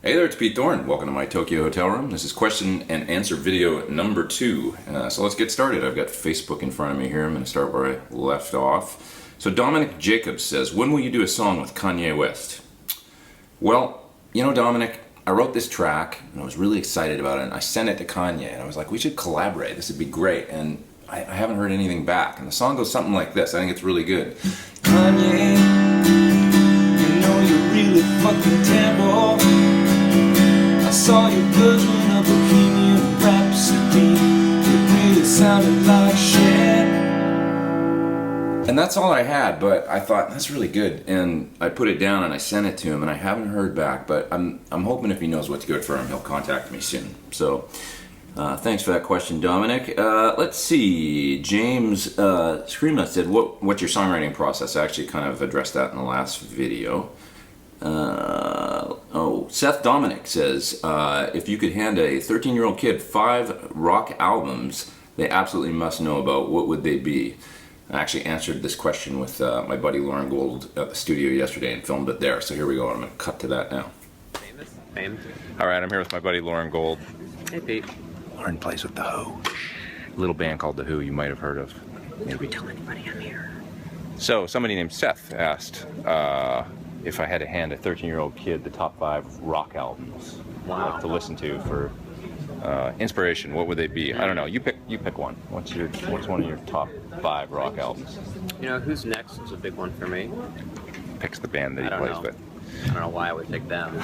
Hey there, it's Pete Thorn. Welcome to my Tokyo hotel room. This is question and answer video number 2. So let's get started. I've got Facebook in front of me here. I'm going to start where I left off. So Dominic Jacobs says, when will you do a song with Kanye West? Well, you know, Dominic, I wrote this track and I was really excited about it, and I sent it to Kanye and I was like, we should collaborate. This would be great. And I haven't heard anything back. And the song goes something like this. I think it's really good. Kanye, you know you're really fucking terrible. I saw your version of Bohemian Rhapsody. It really sounded like shit. And that's all I had, but I thought, that's really good. And I put it down and I sent it to him, and I haven't heard back, but I'm hoping if he knows what's good for him, he'll contact me soon. So, thanks for that question, Dominic. Let's see. James Screamnut said, what's your songwriting process? I actually kind of addressed that in the last video. Seth Dominic says, if you could hand a 13-year-old kid 5 rock albums they absolutely must know about, what would they be? I actually answered this question with my buddy Lauren Gold at the studio yesterday and filmed it there, so here we go. I'm going to cut to that now. Famed. Alright, I'm here with my buddy Lauren Gold. Hey Pete. Lauren plays with The Who. A little band called The Who you might have heard of. Don't we tell anybody I'm here? So, somebody named Seth asked, if I had to hand a 13-year-old kid the top 5 rock albums to listen to for inspiration, what would they be? I don't know. You pick one. What's one of your top 5 rock albums? You know, Who's Next is a big one for me. Picks the band that he plays with. I don't know why I would pick them.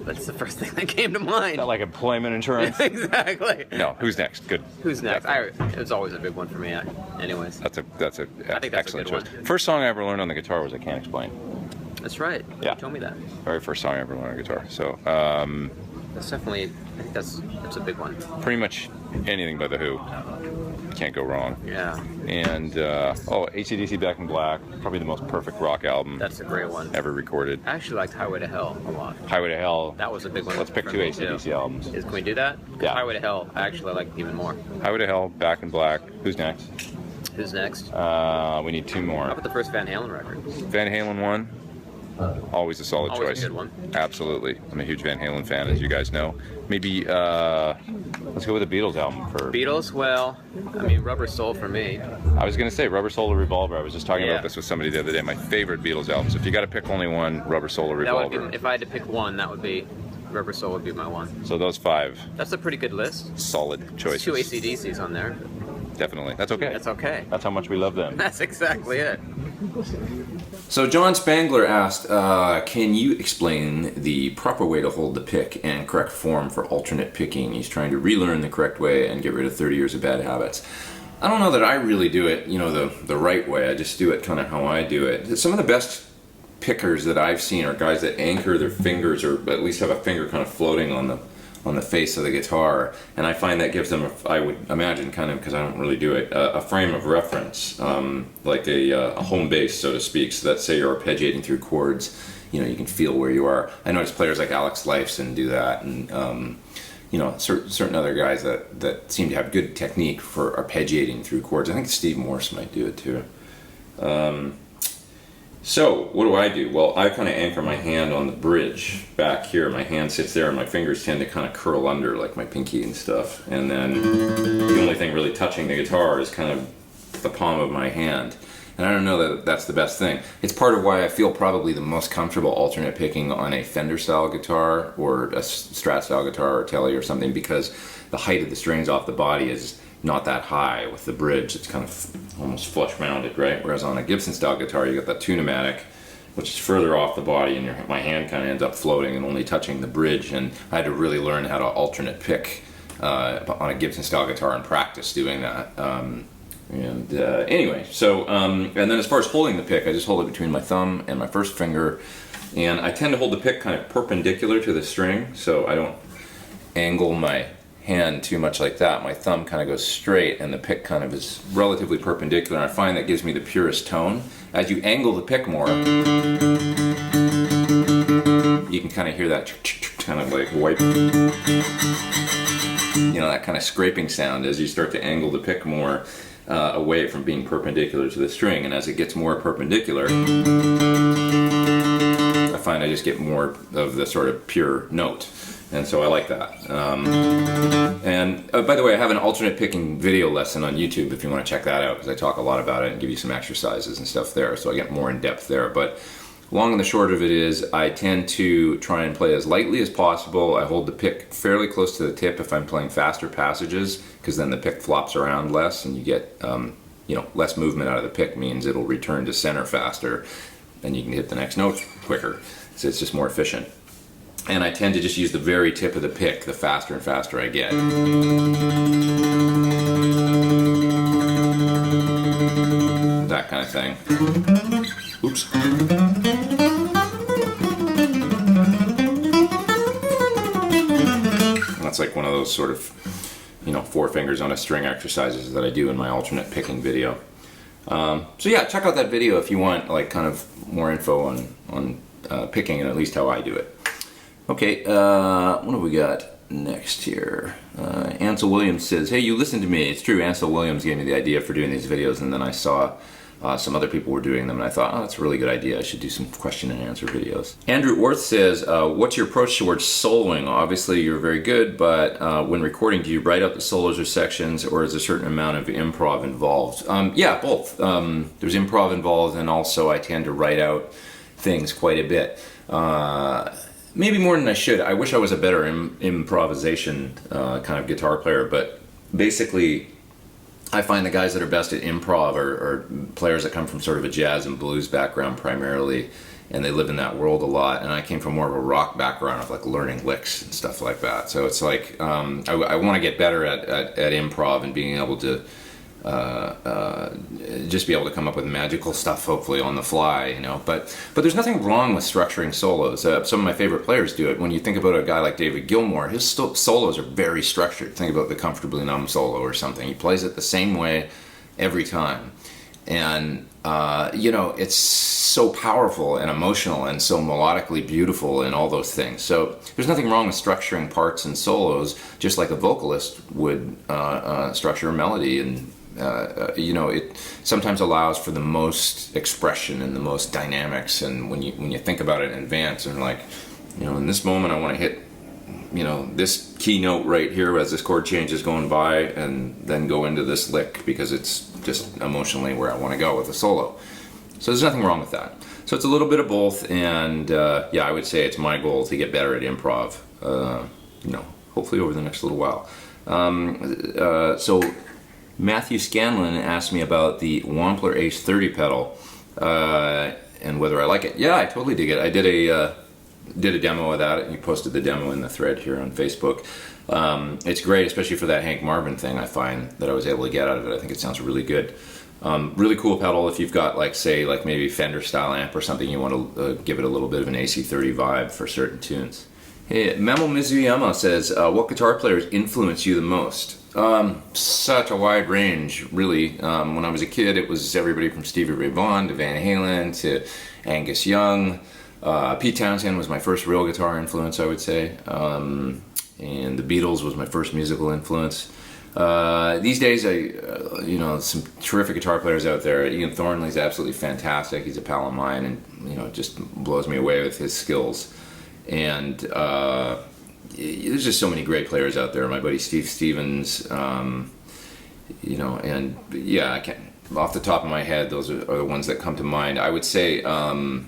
That's the first thing that came to mind. Not like employment insurance. Exactly. No, Who's Next? Good. Who's Next? It was always a big one for me. Anyways. That's I think that's excellent a good choice. one. First song I ever learned on the guitar was I Can't Explain. That's right. Yeah. You told me that. Very first song I ever learned on guitar. So, That's definitely. I think that's a big one. pretty much anything by The Who. Can't go wrong. Yeah. And AC/DC Back in Black, probably the most perfect rock album That's a great one. ever recorded. I actually liked Highway to Hell a lot. Highway to Hell. That was a big one. Let's pick for 2 me, AC/DC too. albums. Can we do that? Yeah. Highway to Hell, I actually liked even more. Highway to Hell, Back in Black. Who's next? Who's next? We need 2 more. How about the first Van Halen record? Van Halen 1. Always a solid Always a choice. good one. Absolutely. I'm a huge Van Halen fan, as you guys know. Maybe, let's go with the Beatles album for... Beatles, well, I mean, Rubber Soul for me. I was going to say Rubber Soul or Revolver. I was just talking Yeah. about this with somebody the other day. My favorite Beatles album. So if you got to pick only one, Rubber Soul or That would Revolver. be, if I had to pick one, that would be Rubber Soul would be my one. So those 5 That's a pretty good list. solid choices. 2 AC/DCs on there. Definitely. That's okay. That's okay. That's how much we love them. That's exactly it. So John Spangler asked, can you explain the proper way to hold the pick and correct form for alternate picking? He's trying to relearn the correct way and get rid of 30 years of bad habits. I don't know that I really do it, the right way. I just do it kind of how I do it. Some of the best pickers that I've seen are guys that anchor their fingers, or at least have a finger kind of floating on the face of the guitar, and I find that gives them, I would imagine, kind of, because I don't really do it, a frame of reference, like a home base, so to speak, so that say you're arpeggiating through chords, you can feel where you are. I notice players like Alex Lifeson do that, and certain other guys that seem to have good technique for arpeggiating through chords. I think Steve Morse might do it too. So, what do? Well, I kind of anchor my hand on the bridge back here. My hand sits there and my fingers tend to kind of curl under, like my pinky and stuff. And then the only thing really touching the guitar is kind of the palm of my hand. And I don't know that that's the best thing. It's part of why I feel probably the most comfortable alternate picking on a Fender-style guitar or a Strat-style guitar or Tele or something, because the height of the strings off the body is not that high. With the bridge, it's kind of almost flush mounted, right? Whereas on a Gibson style guitar, you got that Tune-o-matic, which is further off the body, and my hand kind of ends up floating and only touching the bridge. And I had to really learn how to alternate pick on a Gibson style guitar and practice doing that. Anyway, so and then as far as holding the pick, I just hold it between my thumb and my first finger, and I tend to hold the pick kind of perpendicular to the string, so I don't angle my hand too much like that. My thumb kind of goes straight and the pick kind of is relatively perpendicular, and I find that gives me the purest tone. As you angle the pick more, you can kind of hear that kind of like wipe, that kind of scraping sound as you start to angle the pick more away from being perpendicular to the string. And as it gets more perpendicular, I find I just get more of the sort of pure note. And so I like that. And by the way, I have an alternate picking video lesson on YouTube if you want to check that out, because I talk a lot about it and give you some exercises and stuff there, so I get more in depth there. But long and the short of it is I tend to try and play as lightly as possible. I hold the pick fairly close to the tip if I'm playing faster passages, because then the pick flops around less and you get less movement out of the pick means it'll return to center faster and you can hit the next note quicker. So it's just more efficient. And I tend to just use the very tip of the pick the faster and faster I get. That kind of thing. Oops. That's like one of those sort of, 4 fingers on a string exercises that I do in my alternate picking video. So yeah, check out that video if you want like kind of more info on picking and at least how I do it. Okay, what have we got next here? Ansel Williams says, hey, you listened to me. It's true, Ansel Williams gave me the idea for doing these videos, and then I saw some other people were doing them, and I thought, oh, that's a really good idea. I should do some question and answer videos. Andrew Orth says, what's your approach towards soloing? Obviously, you're very good, but when recording, do you write out the solos or sections, or is a certain amount of improv involved? Yeah, both. There's improv involved, and also I tend to write out things quite a bit. Maybe more than I should. I wish I was a better improvisation kind of guitar player, but basically I find the guys that are best at improv are players that come from sort of a jazz and blues background primarily, and they live in that world a lot, and I came from more of a rock background of like learning licks and stuff like that. So it's like I want to get better at improv and being able to just be able to come up with magical stuff, hopefully on the fly, But there's nothing wrong with structuring solos. Some of my favorite players do it. When you think about a guy like David Gilmour, his solos are very structured. Think about the Comfortably Numb solo or something. He plays it the same way every time, and it's so powerful and emotional and so melodically beautiful and all those things. So there's nothing wrong with structuring parts and solos, just like a vocalist would structure a melody, and it sometimes allows for the most expression and the most dynamics. And when you think about it in advance, and like, in this moment I want to hit, this key note right here as this chord change is going by, and then go into this lick because it's just emotionally where I want to go with a solo. So there's nothing wrong with that. So it's a little bit of both, and I would say it's my goal to get better at improv, hopefully over the next little while. So Matthew Scanlon asked me about the Wampler Ace 30 pedal and whether I like it. Yeah, I totally dig it. I did a demo of that, and you posted the demo in the thread here on Facebook. It's great, especially for that Hank Marvin thing. I find that I was able to get out of it. I think it sounds really good. Really cool pedal if you've got like maybe Fender style amp or something, you want to give it a little bit of an AC30 vibe for certain tunes. Hey, Memo Mizuyama says, what guitar players influence you the most? Such a wide range, really. When I was a kid, it was everybody from Stevie Ray Vaughan to Van Halen to Angus Young. Pete Townshend was my first real guitar influence, I would say. And the Beatles was my first musical influence. These days, some terrific guitar players out there. Ian Thornley's absolutely fantastic. He's a pal of mine, and just blows me away with his skills. And there's just so many great players out there. My buddy Steve Stevens, and yeah, I can't, off the top of my head, those are the ones that come to mind. I would say the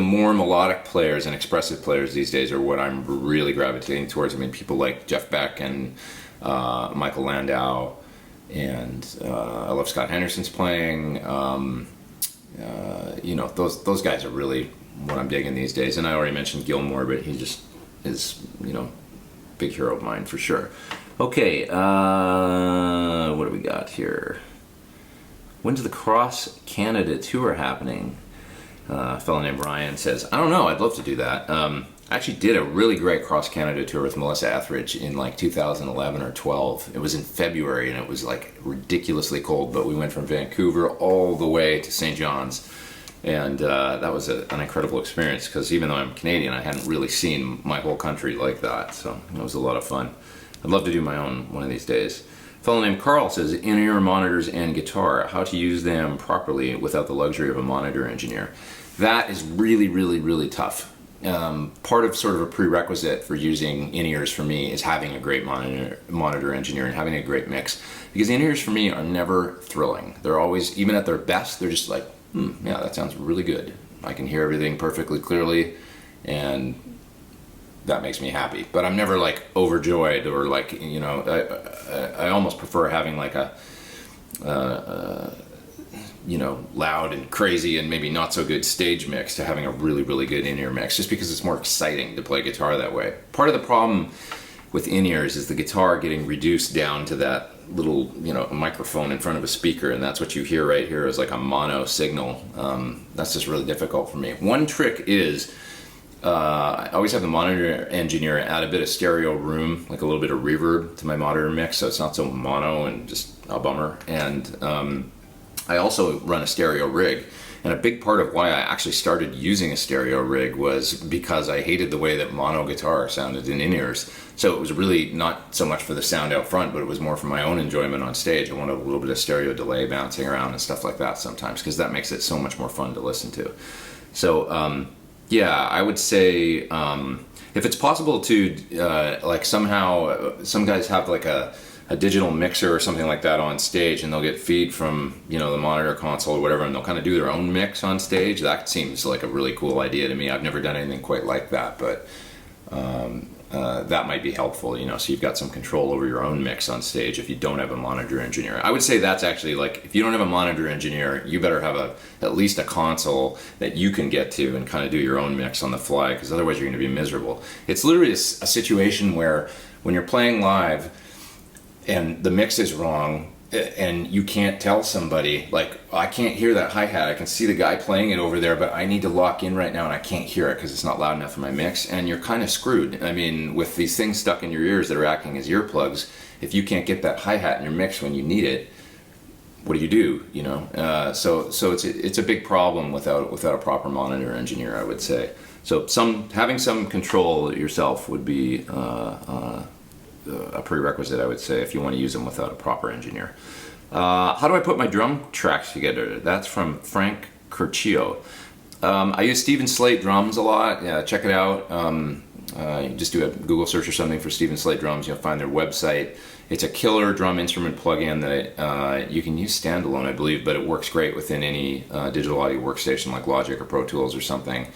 more melodic players and expressive players these days are what I'm really gravitating towards. I mean, people like Jeff Beck and Michael Landau, and I love Scott Henderson's playing. Those guys are really what I'm digging these days. And I already mentioned Gilmour, but he just is, big hero of mine for sure. Okay, what do we got here? When's the Cross Canada tour happening? A fellow named Ryan says, I don't know, I'd love to do that. I actually did a really great Cross Canada tour with Melissa Etheridge in like 2011 or 12. It was in February, and it was like ridiculously cold, but we went from Vancouver all the way to St. John's. And that was an incredible experience, because even though I'm Canadian, I hadn't really seen my whole country like that. So it was a lot of fun. I'd love to do my own one of these days. A fellow named Carl says, in-ear monitors and guitar, how to use them properly without the luxury of a monitor engineer. That is really, really, really tough. Part of sort of a prerequisite for using in-ears for me is having a great monitor engineer and having a great mix, because in-ears for me are never thrilling. They're always, even at their best, they're just like, yeah, that sounds really good. I can hear everything perfectly clearly, and that makes me happy. But I'm never like overjoyed, or like, you know, I almost prefer having like a you know, loud and crazy and maybe not so good stage mix to having a really, really good in-ear mix, just because it's more exciting to play guitar that way. Part of the problem with in-ears is the guitar getting reduced down to that little, you know, microphone in front of a speaker, and that's what you hear right here is like a mono signal. That's just really difficult for me. One trick is I always have the monitor engineer add a bit of stereo room, like a little bit of reverb to my monitor mix, so it's not so mono and just a bummer. And I also run a stereo rig, and a big part of why I actually started using a stereo rig was because I hated the way that mono guitar sounded in in-ears. So it was really not so much for the sound out front, but it was more for my own enjoyment on stage. I wanted a little bit of stereo delay bouncing around and stuff like that sometimes, because that makes it so much more fun to listen to. So yeah, I would say if it's possible to like somehow, some guys have like a digital mixer or something like that on stage, and they'll get feed from, you know, the monitor console or whatever, and they'll kind of do their own mix on stage. That seems like a really cool idea to me. I've never done anything quite like that, but that might be helpful, you know, so you've got some control over your own mix on stage if you don't have a monitor engineer. I would say that's actually, like, if you don't have a monitor engineer, you better have at least a console that you can get to and kind of do your own mix on the fly, because otherwise you're going to be miserable. It's literally a situation where when you're playing live and the mix is wrong, and you can't tell somebody, like, I can't hear that hi-hat, I can see the guy playing it over there, but I need to lock in right now and I can't hear it because it's not loud enough in my mix, and you're kind of screwed. I mean, with these things stuck in your ears that are acting as earplugs, if you can't get that hi-hat in your mix when you need it, what do, you know? So it's a big problem without a proper monitor engineer, I would say. So having some control yourself would be a prerequisite, I would say, if you want to use them without a proper engineer. How do I put my drum tracks together? That's from Frank Curcio. I use Steven Slate drums a lot. Yeah, check it out. You just do a Google search or something for Steven Slate drums. You'll find their website. It's a killer drum instrument plugin that you can use standalone, I believe, but it works great within any digital audio workstation like Logic or Pro Tools or something.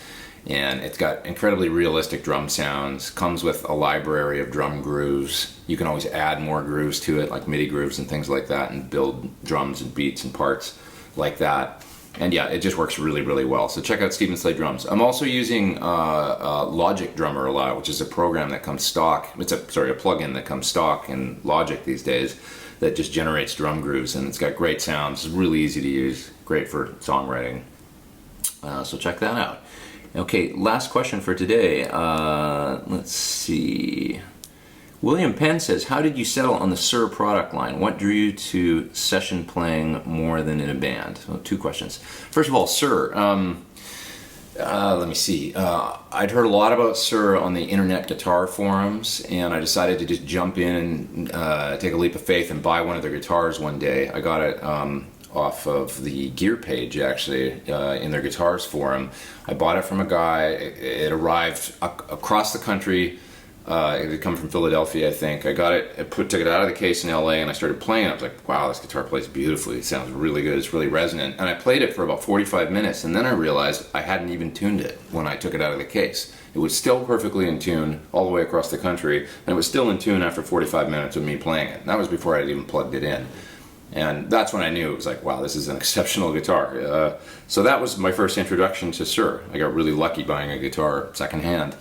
And it's got incredibly realistic drum sounds, comes with a library of drum grooves. You can always add more grooves to it, like MIDI grooves and things like that, and build drums and beats and parts like that. And yeah, it just works really, really well. So check out Steven Slate drums. I'm also using Logic Drummer a lot, which is a program that comes stock. It's a plugin that comes stock in Logic these days that just generates drum grooves, and it's got great sounds. It's really easy to use, great for songwriting. So check that out. Okay, last question for today. Let's see. William Penn says, how did you settle on the Sir product line? What drew you to session playing more than in a band? So 2 questions. First of all, Sir. Let me see. I'd heard a lot about Sir on the Internet Guitar forums, and I decided to just jump in and take a leap of faith and buy one of their guitars one day. I got it off of the gear page, actually, in their guitars forum. I bought it from a guy. It arrived across the country. It had come from Philadelphia, I think. I got it, took it out of the case in LA, and I started playing it. I was like, wow, this guitar plays beautifully. It sounds really good. It's really resonant. And I played it for about 45 minutes, and then I realized I hadn't even tuned it when I took it out of the case. It was still perfectly in tune all the way across the country, and it was still in tune after 45 minutes of me playing it. And that was before I had even plugged it in. And that's when I knew it was like, wow, this is an exceptional guitar. So that was my first introduction to Sir. I got really lucky buying a guitar secondhand.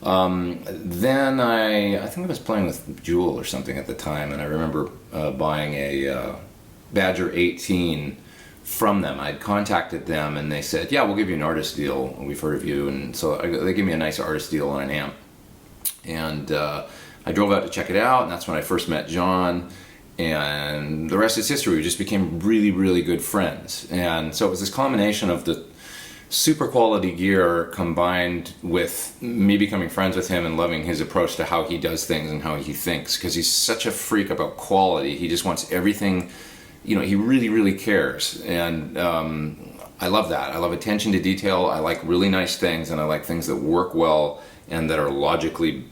Then I think I was playing with Jewel or something at the time, and I remember buying a Badger 18 from them. I'd contacted them, and they said, yeah, we'll give you an artist deal. We've heard of you. And so they gave me a nice artist deal on an amp. And I drove out to check it out, and that's when I first met John. And the rest is history. We just became really, really good friends. And so it was this combination of the super quality gear combined with me becoming friends with him and loving his approach to how he does things and how he thinks, because he's such a freak about quality. He just wants everything, you know, he really, really cares. And I love that. I love attention to detail. I like really nice things, and I like things that work well and that are logically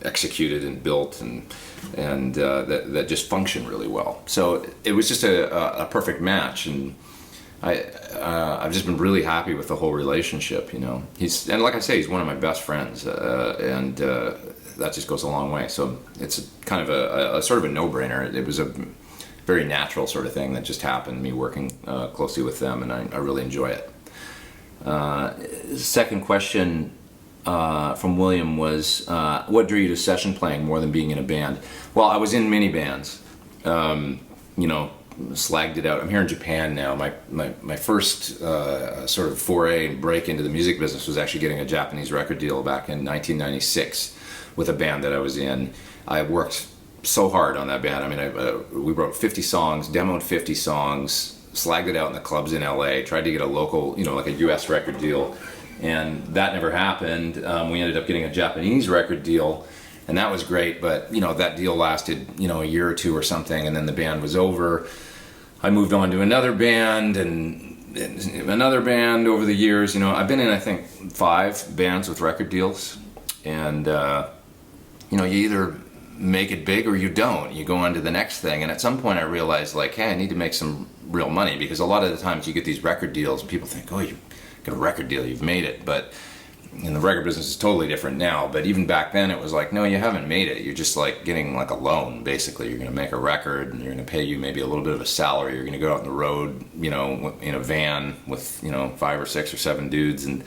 executed and built, and that just function really well. So it was just a perfect match, and I've just been really happy with the whole relationship. You know, and like I say, he's one of my best friends, and that just goes a long way. So it's kind of a sort of a no-brainer. It was a very natural sort of thing that just happened, me working closely with them, and I really enjoy it. Second question from William was, what drew you to session playing more than being in a band? Well, I was in many bands, you know, slagged it out. I'm here in Japan now. My first sort of foray and break into the music business was actually getting a Japanese record deal back in 1996 with a band that I was in. I worked so hard on that band. I mean, we wrote 50 songs, demoed 50 songs, slagged it out in the clubs in LA, tried to get a local, you know, like a US record deal, and that never happened. We ended up getting a Japanese record deal, and that was great, but, you know, that deal lasted, you know, a year or two or something, and then the band was over. I moved on to another band and another band over the years. You know, I've been in, I think, 5 bands with record deals, and, you know, you either make it big or you don't. You go on to the next thing, and at some point I realized, like, hey, I need to make some real money, because a lot of the times you get these record deals and people think, oh, you got a record deal, you've made it. But and the record business is totally different now, but even back then it was like, no, you haven't made it. You're just like getting like a loan, basically. You're going to make a record, and you're going to pay you maybe a little bit of a salary. You're going to go out on the road, you know, in a van with, you know, 5 or 6 or 7 dudes, and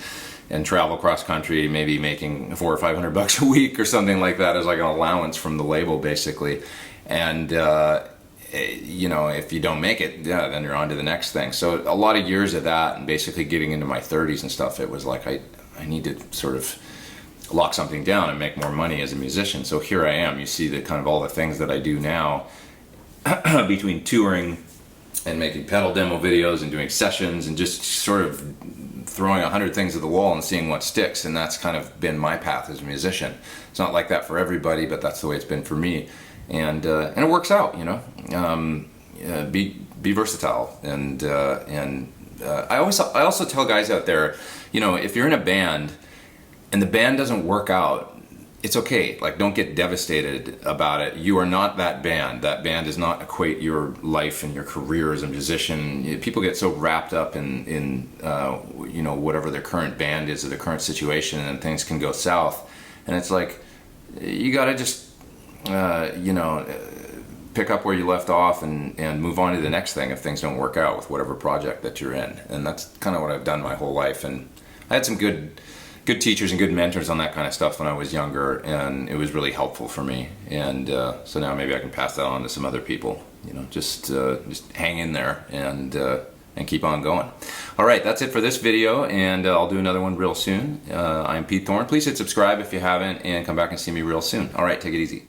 travel across country, maybe making $400 or $500 a week or something like that as like an allowance from the label, basically. And you know, if you don't make it, yeah, then you're on to the next thing. So a lot of years of that, and basically getting into my 30s and stuff, it was like I need to sort of lock something down and make more money as a musician. So here I am. You see the kind of all the things that I do now between touring and making pedal demo videos and doing sessions and just sort of throwing 100 things at the wall and seeing what sticks. And that's kind of been my path as a musician. It's not like that for everybody, but that's the way it's been for me. And it works out, you know. Be versatile, and I also tell guys out there, you know, if you're in a band and the band doesn't work out, it's okay. Like, don't get devastated about it. You are not that band. That band does not equate your life and your career as a musician. People get so wrapped up in you know, whatever their current band is or their current situation, and things can go south. And it's like, you gotta just you know, pick up where you left off and move on to the next thing if things don't work out with whatever project that you're in. And that's kind of what I've done my whole life. And I had some good teachers and good mentors on that kind of stuff when I was younger, and it was really helpful for me. And so now maybe I can pass that on to some other people. You know, just hang in there and keep on going. All right, that's it for this video, and I'll do another one real soon. I'm Pete Thorn. Please hit subscribe if you haven't, and come back and see me real soon. All right, take it easy.